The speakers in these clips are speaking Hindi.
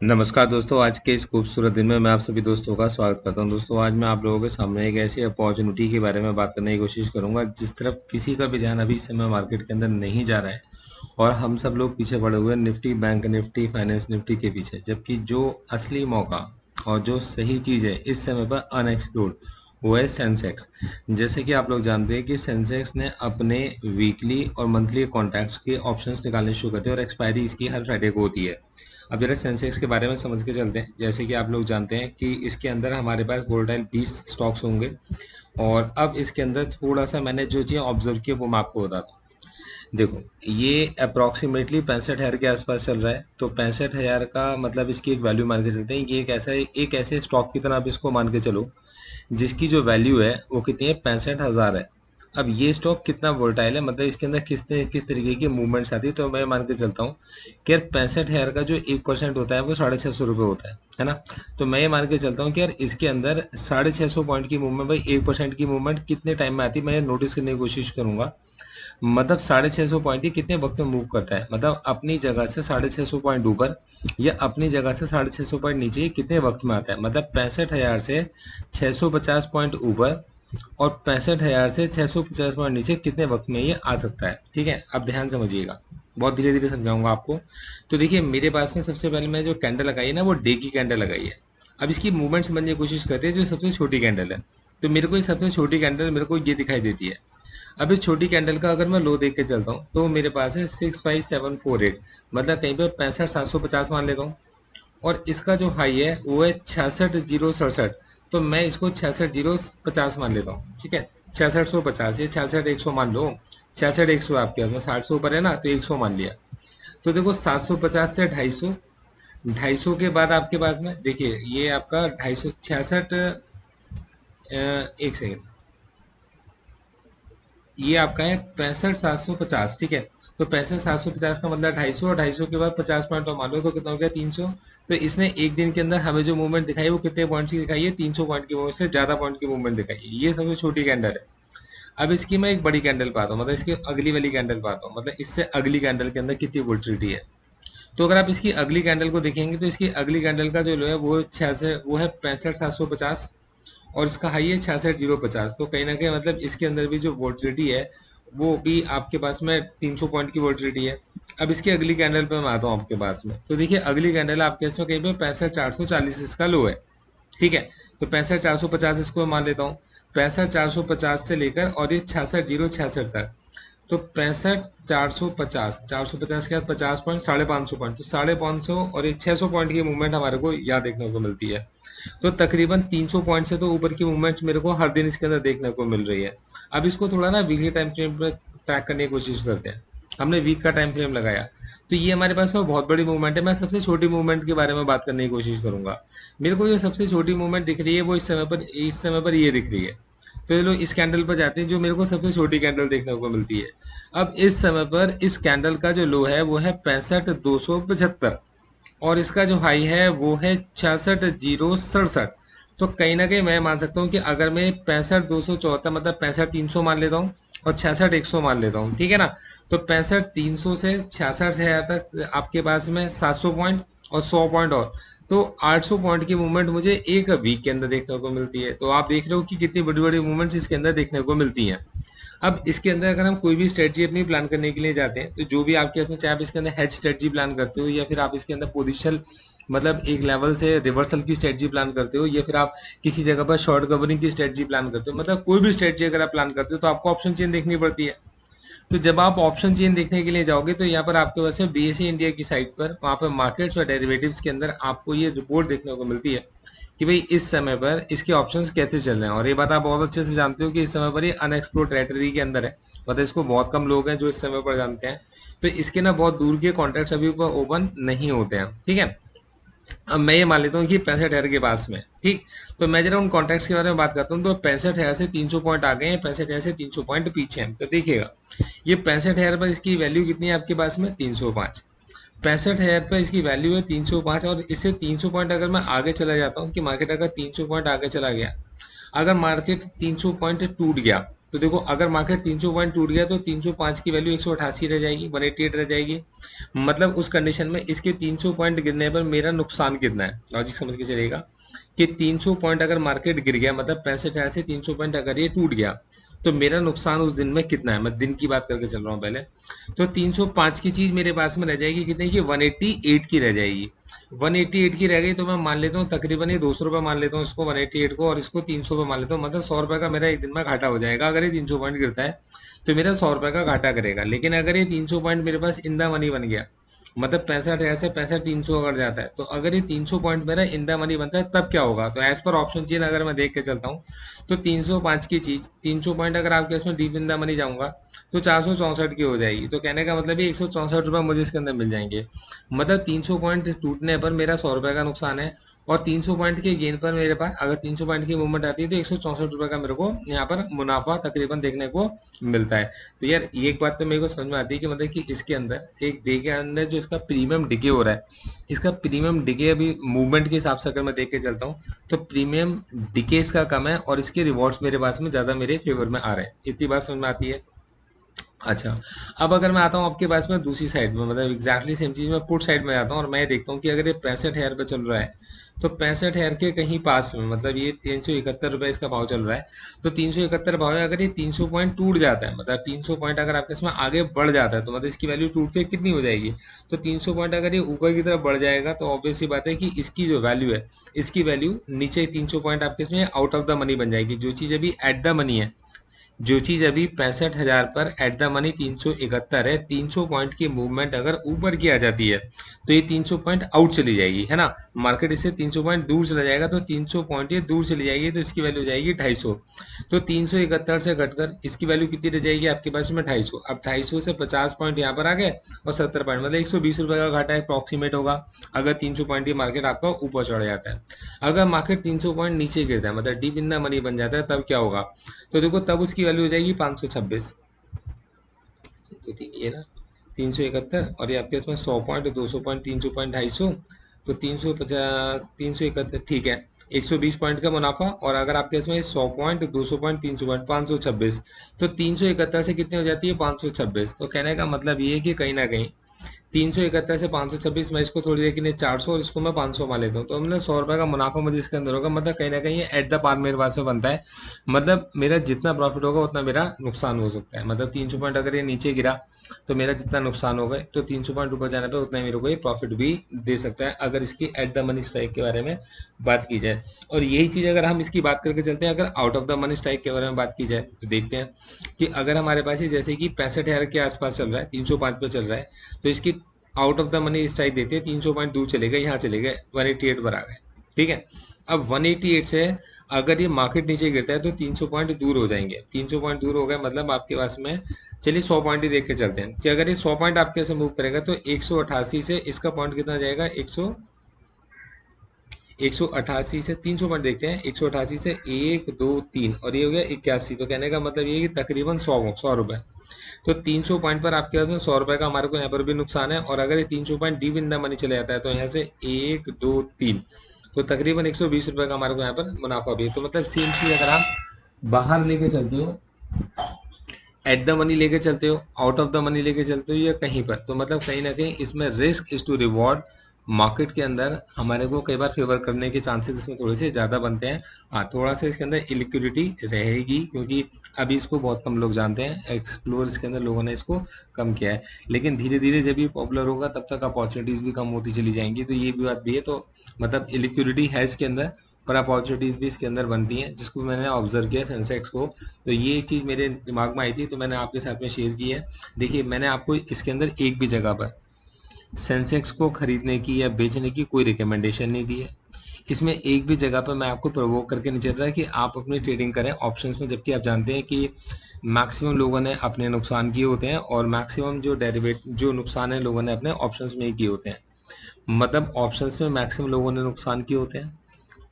नमस्कार दोस्तों, आज के इस खूबसूरत दिन में मैं आप सभी दोस्तों का स्वागत करता हूं। दोस्तों, आज मैं आप लोगों के सामने एक ऐसी अपॉर्चुनिटी के बारे में बात करने की कोशिश करूंगा जिस तरफ किसी का भी ध्यान अभी इस समय मार्केट के अंदर नहीं जा रहा है और हम सब लोग पीछे पड़े हुए हैं Nifty, bank Nifty, finance Nifty के पीछे। जबकि जो असली मौका और जो सही चीज़ है इस समय पर अनएक्सप्लोर्ड, वो है सेंसेक्स। जैसे कि आप लोग जानते हैं कि सेंसेक्स ने अपने वीकली और मंथली कॉन्ट्रैक्ट्स के ऑप्शंस निकालने शुरू करते हैं और एक्सपायरी इसकी हर फ्राइडे को होती है। अब जरा सेंसेक्स के बारे में समझ के चलते हैं। जैसे कि आप लोग जानते हैं कि इसके अंदर हमारे पास वोलेटाइल 20 स्टॉक्स होंगे और अब इसके अंदर थोड़ा सा मैंने जो चीज़ ऑब्जर्व की वो मैं आपको बताता हूँ। देखो, ये अप्रॉक्सीमेटली 65,000 के आसपास चल रहा है, तो 65,000 का मतलब इसकी एक वैल्यू मान के चलते हैं। ये एक ऐसे स्टॉक की तरह आप इसको मान के चलो जिसकी जो वैल्यू है वो कितनी है, 65,000 है। अब ये स्टॉक कितना वोलेटाइल है, मतलब इसके अंदर किस तरीके की मूवमेंट्स आती है, तो मैं मान के चलता हूँ कि यार 65,000 का जो 1% होता है वो 650 रुपये होता है ना। तो मैं ये मान के चलता हूँ कि यार इसके अंदर 650 पॉइंट की मूवमेंट, भाई 1% की मूवमेंट कितने टाइम में आती है, मैं नोटिस करने की कोशिश करूंगा। मतलब 650 पॉइंट ही कितने वक्त में मूव करता है, मतलब अपनी जगह से 650 पॉइंट ऊपर या अपनी जगह से 650 पॉइंट नीचे कितने वक्त में आता है। मतलब 65,000 से 650 पॉइंट ऊपर और 65,000 से 650 पॉइंट नीचे कितने वक्त में ये आ सकता है। ठीक है, अब ध्यान समझिएगा, बहुत धीरे धीरे समझाऊंगा आपको। तो देखिए, मेरे पास में सबसे पहले मैं जो कैंडल लगाई है ना, वो डे की कैंडल लगाई है। अब इसकी मूवमेंट समझने की कोशिश करते हैं। जो सबसे छोटी कैंडल है, तो मेरे को ये सबसे छोटी कैंडल मेरे को ये दिखाई देती है। अब इस छोटी कैंडल का अगर मैं लो देख के चलता हूँ तो मेरे पास है 65748, मतलब कहीं पे 65,750 मान लेता हूँ। और इसका जो हाई है वो है 66,067, तो मैं इसको 66,050 मान लेता हूँ। ठीक है, 66,150, ये 66,100 मान लो। 66,100 आपके पास में 60 से ऊपर है ना, तो 100 मान लिया। तो देखो, 750 से 250, 250 के बाद आपके पास में देखिए ये आपका 250 66, एक सेकेंड, ये आपका है 65,750। ठीक है, तो 65,750 का मतलब 250, और 250 के बाद 50 पॉइंट और मान लो तो कितना हो गया, 300। तो इसने एक दिन के अंदर हमें जो मूवमेंट दिखाई वो कितने पॉइंट्स की दिखाई है, 300 पॉइंट की मूवमेंट से ज्यादा पॉइंट की मूवमेंट दिखाई है। ये सबसे छोटी कैंडल है। अब इसकी मैं एक बड़ी कैंडल पाता हूँ, मतलब इसकी अगली वाली कैंडल पाता हूँ, मतलब इससे अगली कैंडल के अंदर कितनी वोल्टिलिटी है। तो अगर आप इसकी अगली कैंडल को देखेंगे तो इसकी अगली कैंडल का जो लो है वो 66, वो है 65,750, और इसका हाई है 66,050। तो कहीं ना कहीं मतलब इसके अंदर भी जो वोल्टिलिटी है वो भी आपके पास में 300 पॉइंट की वोल्टिलिटी है। अब इसकी अगली कैंडल पे मैं आता हूँ आपके पास में, तो देखिए अगली कैंडल आपके इसमें कहीं पे 65,440 इसका लो है। ठीक है, तो 65,450 इसको मान लेता हूँ। 65,450 से लेकर और ये 66,066 तक, तो 65,450, 450 के बाद 50 पॉइंट, 550 पॉइंट, तो 550 और ये 600 पॉइंट की मूवमेंट हमारे को यहाँ देखने को मिलती है। तो तकरीबन 300 पॉइंट से तो ऊपर की मूवमेंट्स मेरे को हर दिन इसके अंदर देखने को मिल रही है। अब इसको थोड़ा ना वीकली टाइम फ्रेम पे ट्रैक करने की कोशिश करते हैं। हमने वीक का टाइम फ्रेम लगाया, तो ये हमारे पास में बहुत बड़ी मूवमेंट है। मैं सबसे छोटी मूवमेंट के बारे में बात करने की कोशिश करूंगा। मेरे को जो सबसे छोटी मूवमेंट दिख रही है वो इस समय पर ये दिख रही है। तो चलो इस कैंडल पर जाते हैं, जो मेरे को सबसे छोटी कैंडल देखने को मिलती है। अब इस समय पर इस कैंडल का जो लो है वो है 65,275, और इसका जो हाई है वो है 66,067। तो कहीं ना कहीं मैं मान सकता हूँ कि अगर मैं 65,274, मतलब 65,300 मान लेता हूँ और 66,100 मान लेता हूँ, ठीक है ना। तो 65,300 से 66,000 तक आपके पास में 700 पॉइंट और 100 पॉइंट, और तो 800 पॉइंट की मूवमेंट मुझे एक वीक के अंदर देखने को मिलती है। तो आप देख रहे हो कि कितनी बड़ी बड़ी मूवमेंट्स इसके अंदर देखने को मिलती हैं। अब इसके अंदर अगर हम कोई भी स्ट्रेटजी अपनी प्लान करने के लिए जाते हैं, तो जो भी आपके इसमें, चाहे आप इसके अंदर हेज स्ट्रेटजी प्लान करते हो या फिर आप इसके अंदर पोजिशनल, मतलब एक लेवल से रिवर्सल की स्ट्रेटजी प्लान करते हो, या फिर आप किसी जगह पर शॉर्ट कवरिंग की स्ट्रेटजी प्लान करते हो, मतलब कोई भी स्ट्रेटजी अगर आप प्लान करते हो तो आपको ऑप्शन चेन देखनी पड़ती है। तो जब आप ऑप्शन चेन देखने के लिए जाओगे तो यहाँ पर आपके पास है बीएसई इंडिया की साइट पर, वहाँ पर मार्केट्स और डेरिवेटिव्स के अंदर आपको ये रिपोर्ट देखने को मिलती है कि भाई इस समय पर इसके ऑप्शंस कैसे चल रहे हैं। और ये बात आप बहुत अच्छे से जानते हो कि इस समय पर ये अनएक्सप्लोर्ड टेरिटरी के अंदर है, मतलब इसको बहुत कम लोग हैं जो इस समय पर जानते हैं। तो इसके ना बहुत दूर के कॉन्ट्रैक्ट्स अभी ओपन नहीं होते हैं। ठीक है, अब मैं ये मान लेता हूँ कि 65,000 के पास में, ठीक। तो मैं जरा उन कॉन्ट्रैक्ट्स के बारे में बात करता हूँ, तो 65,000 से 300 पॉइंट आ गए हैं, 65,000 से 300 पॉइंट पीछे हैं। तो देखिएगा, ये 65,000 पर इसकी वैल्यू कितनी है आपके पास में, 305। 65,000 पर इसकी वैल्यू है 305, और इससे 300 पॉइंट अगर मैं आगे चला जाता हूँ कि मार्केट अगर 300 पॉइंट आगे चला गया, अगर मार्केट 300 पॉइंट टूट गया, तो देखो अगर मार्केट 300 पॉइंट टूट गया तो 305 की वैल्यू 188 रह जाएगी, 188 रह जाएगी। मतलब उस कंडीशन में इसके 300 पॉइंट गिरने पर मेरा नुकसान कितना है, लॉजिक समझ के चलेगा कि 300 पॉइंट अगर मार्केट गिर गया, मतलब 65 से 300 पॉइंट अगर ये टूट गया, तो मेरा नुकसान उस दिन में कितना है। मैं दिन की बात करके चल रहा हूँ पहले। तो 305 की चीज मेरे पास में रह जाएगी कितने की, 188 की रह जाएगी। 188 की रह गई तो मैं मान लेता हूँ तकरीबन ये 200 रुपये मान लेता हूँ इसको, 188 को, और इसको 300 रुपये मान लेता हूँ। मतलब 100 रुपये का मेरा एक दिन में घाटा हो जाएगा। अगर ये 300 पॉइंट गिरता है तो मेरा 100 रुपये का घाटा करेगा। लेकिन अगर ये 300 पॉइंट मेरे पास इन द मनी बन गया, मतलब 65 से 65 300 अगर जाता है, तो अगर ये 300 पॉइंट मेरा इन द मनी बनता है तब क्या होगा। तो एज पर ऑप्शन चेन अगर मैं देख के चलता हूँ तो 305 की चीज 300 पॉइंट अगर आपके इसमें डीप इन द मनी जाऊंगा तो 464 की हो जाएगी। तो कहने का मतलब ये 164 रुपये मुझे इसके अंदर मिल जाएंगे। मतलब 300 पॉइंट टूटने पर मेरा 100 रुपये का नुकसान है, और 300 पॉइंट के गेन पर मेरे पास अगर 300 पॉइंट की मूवमेंट आती है तो 164 रुपये का मेरे को यहाँ पर मुनाफा तकरीबन देखने को मिलता है। तो यार ये एक बात तो मेरे को समझ में आती है कि मतलब कि इसके अंदर एक डे के अंदर जो इसका प्रीमियम डिके हो रहा है, इसका प्रीमियम डिके अभी मूवमेंट के हिसाब से अगर मैं देख के चलता हूँ तो प्रीमियम डिके इसका कम है और इसके रिवॉर्ड्स मेरे पास में ज़्यादा मेरे फेवर में आ रहे हैं। इतनी बात समझ में आती है। अच्छा, अब अगर मैं आता हूँ आपके पास में दूसरी साइड में, मतलब एग्जैक्टली सेम चीज़ मैं पुट साइड में आता हूँ और मैं देखता हूँ कि अगर ये 65 हजार पे चल रहा है तो 65 हजार के कहीं पास में, मतलब ये 371 रुपये इसका भाव चल रहा है। तो 371 भाव है, अगर ये 300 पॉइंट टूट जाता है, मतलब 300 पॉइंट अगर आपके इसमें आगे बढ़ जाता है तो मतलब इसकी वैल्यू टूट के कितनी हो जाएगी। तो 300 पॉइंट अगर ये ऊपर की तरफ बढ़ जाएगा तो ऑब्वियस सी बात है कि इसकी जो वैल्यू है, इसकी वैल्यू नीचे 300 पॉइंट आपके इसमें आउट ऑफ द मनी बन जाएगी। जो चीज़ अभी एट द मनी है, जो चीज अभी 65 हजार पर एट द मनी 371 है, 300 पॉइंट की मूवमेंट अगर ऊपर की आ जाती है तो ये 300 पॉइंट आउट चली जाएगी, है ना। मार्केट इससे 300 पॉइंट दूर चला जाएगा तो 300 पॉइंट ये दूर चली जाएगी तो इसकी वैल्यू हो जाएगी 250। तो 371 से घटकर इसकी वैल्यू कितनी रह जाएगी आपके पास में, 250। अब 250 से 50 पॉइंट यहाँ पर आ गए और 70 पॉइंट, मतलब 120 रुपये का घाटा अप्रॉक्सीमेट होगा अगर 300 पॉइंट की मार्केट आपका ऊपर चढ़ जाता है। अगर मार्केट 300 पॉइंट नीचे गिरता है, मतलब डीप इन द मनी बन जाता है, तब क्या होगा। तो देखो तब उसकी वैल्यू हो जाएगी 526। तो ये ना 371 और ये आपके इसमें 100 पॉइंट, 200 पॉइंट, 300 पॉइंट, 250, तो 350, 371, ठीक है। 120 पॉइंट का मुनाफा, और अगर आपके इसमें 100 पॉइंट, 200 पॉइंट, 300 पॉइंट, 526, तो 371 से कितनी हो जाती है, 526। तो कहने का मतलब ये है कि कहीं ना कहीं 371 से 526, मैं इसको थोड़ी देर के लिए 400 और इसको मैं 500 मान लेता हूँ, तो मतलब 100 रुपये का मुनाफा मुझे इसके अंदर होगा। मतलब कहीं ना कहीं ये एट द पार मेरे पास में बनता है। मतलब मेरा जितना प्रॉफिट होगा उतना मेरा नुकसान हो सकता है। मतलब 300 पॉइंट अगर ये नीचे गिरा तो मेरा जितना नुकसान होगा, तो 300 पॉइंट ऊपर जाने पे उतना ही मेरे को ये प्रॉफिट भी दे सकता है, अगर इसकी एट द मनी स्ट्राइक के बारे में बात की जाए। और यही चीज़ अगर हम इसकी बात करके चलते हैं, अगर out of the money strike के बारे में बात की जाए तो देखते हैं कि अगर हमारे पास ये जैसे कि 65 हजार के आसपास चल रहा है, 305 पे चल रहा है, तो इसकी out of the money strike देते हैं, 300 पॉइंट दूर चले गए, यहाँ चले गए 188 पर आ गए, ठीक है। अब 188 से अगर ये मार्केट नीचे गिरता है तो 300 पॉइंट दूर हो जाएंगे। 300 पॉइंट दूर हो गए, मतलब आपके पास में, चलिए 100 पॉइंट ही देख के चलते हैं कि अगर ये 100 पॉइंट आपके से मूव करेगा तो 188 से इसका पॉइंट कितना जाएगा, 188 से 300 पॉइंट देखते हैं, 188 से 1 2 3 और ये हो गया 81। तो कहने का मतलब ये है कि तकरीबन 100 रुपये। तो 300 पॉइंट पर आपके पास में 100 रुपये का हमारे को यहाँ पर भी नुकसान है, और अगर ये 300 point deep in the money चले जाता है तो यहाँ से 1 2 3, तो तकरीबन 120 रुपये का हमारे को यहाँ पर मुनाफा भी है। तो मतलब सेम चीज अगर आप बाहर लेके चलते हो, एट द मनी लेके चलते हो, आउट ऑफ द मनी लेके चलते हो, या कहीं पर, तो मतलब कहीं ना कहीं इसमें risk is to reward market के अंदर हमारे को कई बार फेवर करने के चांसेस इसमें थोड़े से ज़्यादा बनते हैं। हाँ, थोड़ा सा इसके अंदर इलिक्विडिटी रहेगी क्योंकि अभी इसको बहुत कम लोग जानते हैं, एक्सप्लोर इसके अंदर लोगों ने इसको कम किया है। लेकिन धीरे धीरे जब ये पॉपुलर होगा तब तक अपॉर्चुनिटीज़ भी कम होती चली जाएंगी, तो ये भी बात भी है। तो मतलब इलिक्विडिटी है इसके अंदर, पर अपॉर्चुनिटीज़ भी इसके अंदर बनती हैं, जिसको मैंने ऑब्जर्व किया सेंसेक्स को। तो ये एक चीज़ मेरे दिमाग में आई थी तो मैंने आपके साथ में शेयर की है। देखिए मैंने आपको इसके अंदर एक भी जगह पर सेंसेक्स को खरीदने की या बेचने की कोई रिकमेंडेशन नहीं दी है। इसमें एक भी जगह पर मैं आपको प्रवोक करके नहीं चल रहा है कि आप अपनी ट्रेडिंग करें ऑप्शंस में, जबकि आप जानते हैं कि मैक्सिमम लोगों ने अपने नुकसान किए होते हैं, और मैक्सिमम जो डेरिवेट जो नुकसान है लोगों ने अपने ऑप्शंस में ही किए होते हैं। मतलब ऑप्शंस में मैक्सिमम लोगों ने नुकसान किए होते हैं,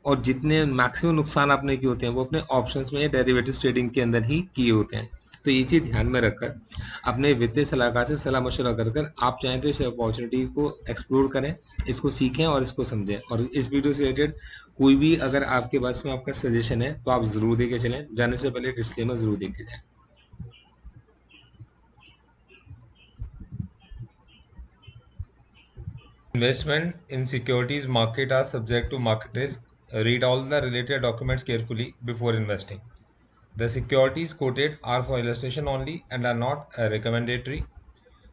और जितने मैक्सिमम नुकसान आपने किए होते हैं वो अपने ऑप्शंस में डेरिवेटिव ट्रेडिंग के अंदर ही किए होते हैं। तो ये चीज़ ध्यान में रखकर अपने वित्तीय सलाहकार से सलाह मशवरा कर कर आप चाहें तो इस अपॉर्चुनिटी को एक्सप्लोर करें, इसको सीखें और इसको समझें। और इस वीडियो से रिलेटेड कोई भी अगर आपके पास में आपका सजेशन है तो आप ज़रूर देके चलें, जाने से पहले डिस्क्लेमर ज़रूर देके जाएं। Investment in securities market are subject to market risk. Read all the related documents carefully before investing. The securities quoted are for illustration only and are not recommendatory.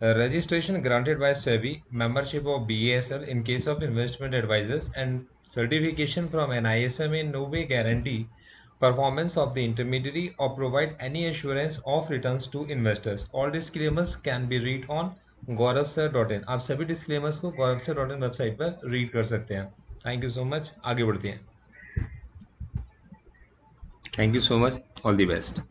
Registration granted by SEBI, membership of BASL in case of investment advisors, and certification from NISM in no way guarantee performance of the intermediary or provide any assurance of returns to investors. All disclaimers can be read on gauravsir.in. आप सभी disclaimers को gauravsir.in वेबसाइट पर read कर सकते हैं. Thank you so much. आगे बढ़ते हैं. Thank you so much. All the best.